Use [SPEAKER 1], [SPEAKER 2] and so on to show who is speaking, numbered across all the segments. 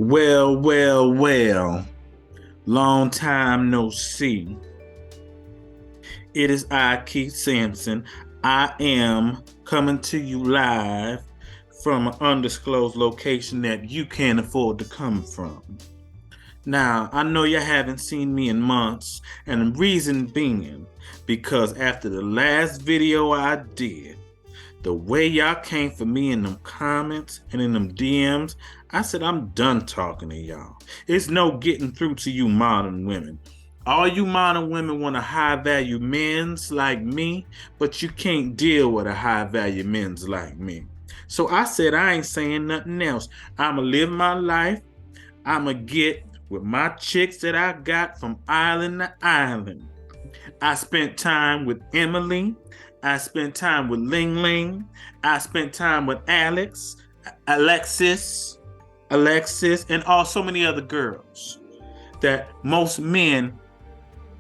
[SPEAKER 1] Well. Long time no see. It is I, Keith Sampson. I am coming to you live from an undisclosed location that you can't afford to come from. Now, I know you haven't seen me in months, and the reason being because after the last video I did, the way y'all came for me in them comments and in them DMs, I said I'm done talking to y'all. It's no getting through to you modern women. All you modern women want a high value men's like me, but you can't deal with a high value men's like me. So I said I ain't saying nothing else. I'ma live my life. I'ma get with my chicks that I got from island to island. I spent time with Emily. I spent time with Ling Ling. I spent time with Alexis, and so many other girls that most men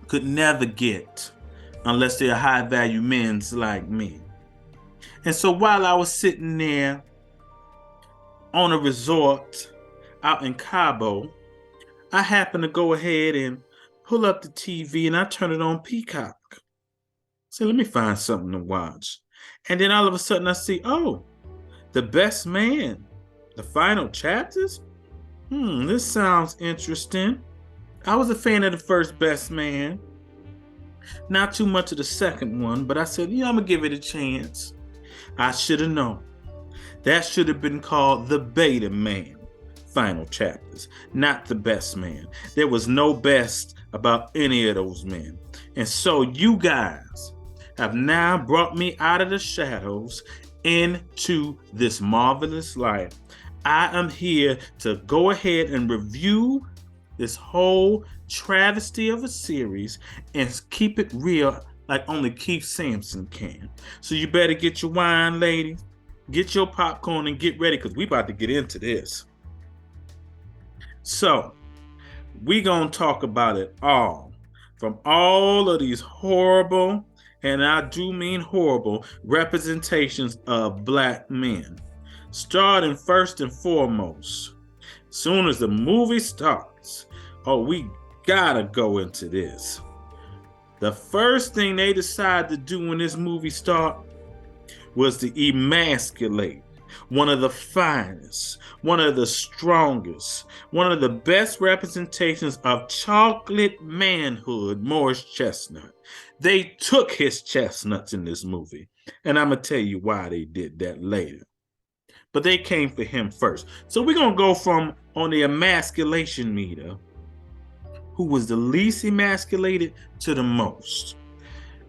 [SPEAKER 1] could never get unless they're high value men like me. And so while I was sitting there on a resort out in Cabo, I happened to go ahead and pull up the TV and I turned it on Peacock. So let me find something to watch. And then all of a sudden I see, oh, The Best Man, the final chapters? This sounds interesting. I was a fan of the first Best Man. Not too much of the second one, but I said, I'm gonna give it a chance. I should have known. That should have been called The Beta Man final chapters, not The Best Man. There was no best about any of those men. And so you guys have now brought me out of the shadows into this marvelous light. I am here to go ahead and review this whole travesty of a series and keep it real like only Keith Sampson can. So you better get your wine, ladies, get your popcorn and get ready because we about to get into this. So we gonna talk about it all, from all of these horrible, and I do mean horrible, representations of black men. Starting first and foremost, soon as the movie starts, we gotta go into this. The first thing they decided to do when this movie started was to emasculate one of the finest, one of the strongest, one of the best representations of chocolate manhood, Morris Chestnut. They took his chestnuts in this movie, and I'm going to tell you why they did that later. But they came for him first. So we're going to go from on the emasculation meter, who was the least emasculated, to the most.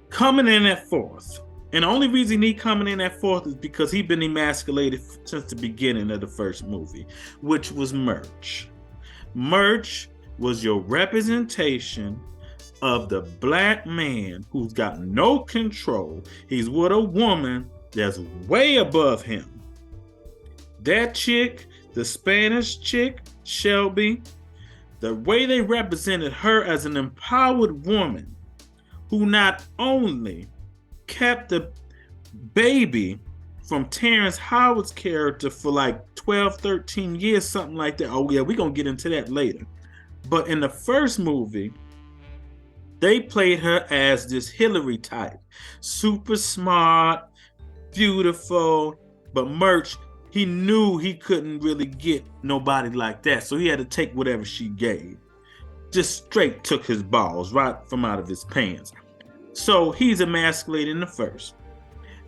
[SPEAKER 1] Coming in at fourth. And the only reason he coming in at fourth is because he's been emasculated since the beginning of the first movie, which was Murch. Murch was your representation of the black man who's got no control. He's with a woman that's way above him. That chick, the Spanish chick, Shelby, the way they represented her as an empowered woman who not only kept the baby from Terrence Howard's character for like 12, 13 years, something like that. Oh yeah, we're going to get into that later. But in the first movie, they played her as this Hillary type. Super smart, beautiful, but Murch, he knew he couldn't really get nobody like that. So he had to take whatever she gave. Just straight took his balls right from out of his pants. So he's emasculated in the first.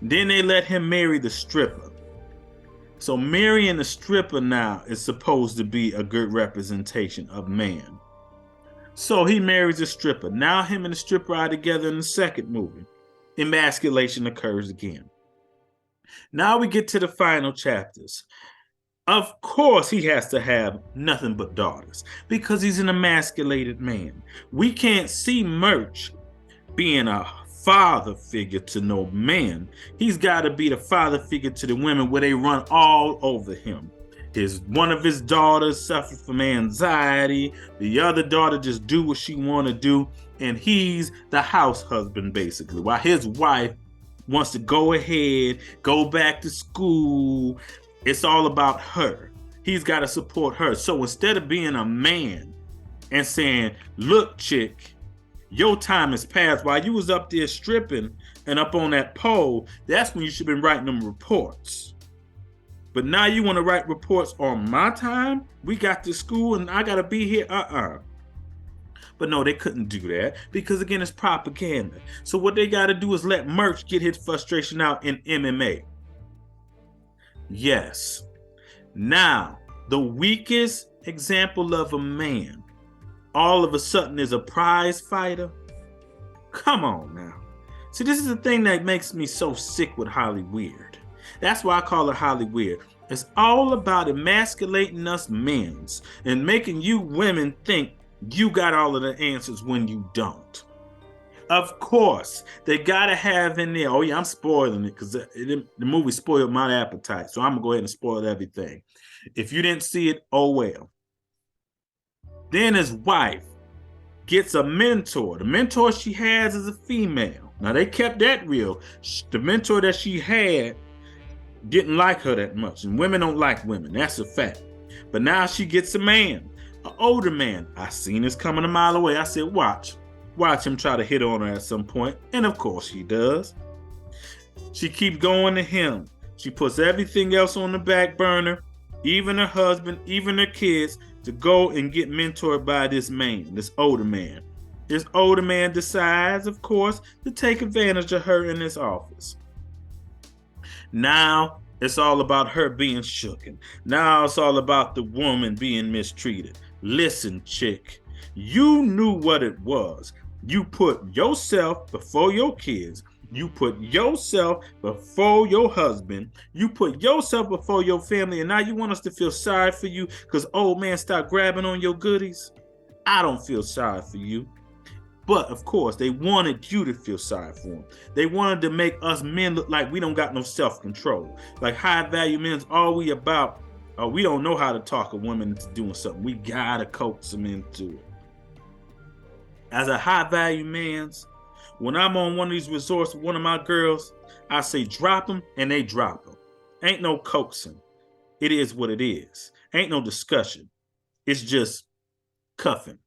[SPEAKER 1] Then they let him marry the stripper. So marrying the stripper now is supposed to be a good representation of man. So he marries a stripper. Now him and the stripper are together in the second movie. Emasculation occurs again. Now we get to the final chapters. Of course he has to have nothing but daughters because he's an emasculated man. We can't see Murch being a father figure to no man. He's got to be the father figure to the women where they run all over him. One of his daughters suffered from anxiety. The other daughter just do what she want to do. And he's the house husband, basically. While his wife wants to go ahead, go back to school. It's all about her. He's got to support her. So instead of being a man and saying, look, chick, your time has passed. While you was up there stripping and up on that pole, that's when you should have been writing them reports. But now you want to write reports on my time? We got to school and I got to be here? But no, they couldn't do that because, again, it's propaganda. So what they got to do is let Merch get his frustration out in MMA. Yes. Now, the weakest example of a man all of a sudden is a prize fighter. Come on now. See, this is the thing that makes me so sick with Holly Weird. That's why I call her Holly Weird. It's all about emasculating us men's and making you women think you got all of the answers when you don't. Of course, they gotta have in there. Oh yeah, I'm spoiling it because the movie spoiled my appetite. So I'm gonna go ahead and spoil everything. If you didn't see it, oh well. Then his wife gets a mentor. The mentor she has is a female. Now they kept that real. The mentor that she had didn't like her that much. And women don't like women. That's a fact. But now she gets a man, an older man. I seen this coming a mile away. I said, watch him try to hit on her at some point. And of course she does. She keeps going to him. She puts everything else on the back burner, even her husband, even her kids, to go and get mentored by this man, this older man. This older man decides, of course, to take advantage of her in his office. Now it's all about her being shooken. Now it's all about the woman being mistreated. Listen, chick, you knew what it was. You put yourself before your kids. You put yourself before your husband. You put yourself before your family. And now you want us to feel sorry for you because old man stopped grabbing on your goodies? I don't feel sorry for you. But of course, they wanted you to feel sorry for them. They wanted to make us men look like we don't got no self-control. Like high value men's all we about, we don't know how to talk a woman into doing something. We gotta coax them into it. As a high value man's, when I'm on one of these resorts with one of my girls, I say drop them and they drop them. Ain't no coaxing. It is what it is. Ain't no discussion. It's just cuffing.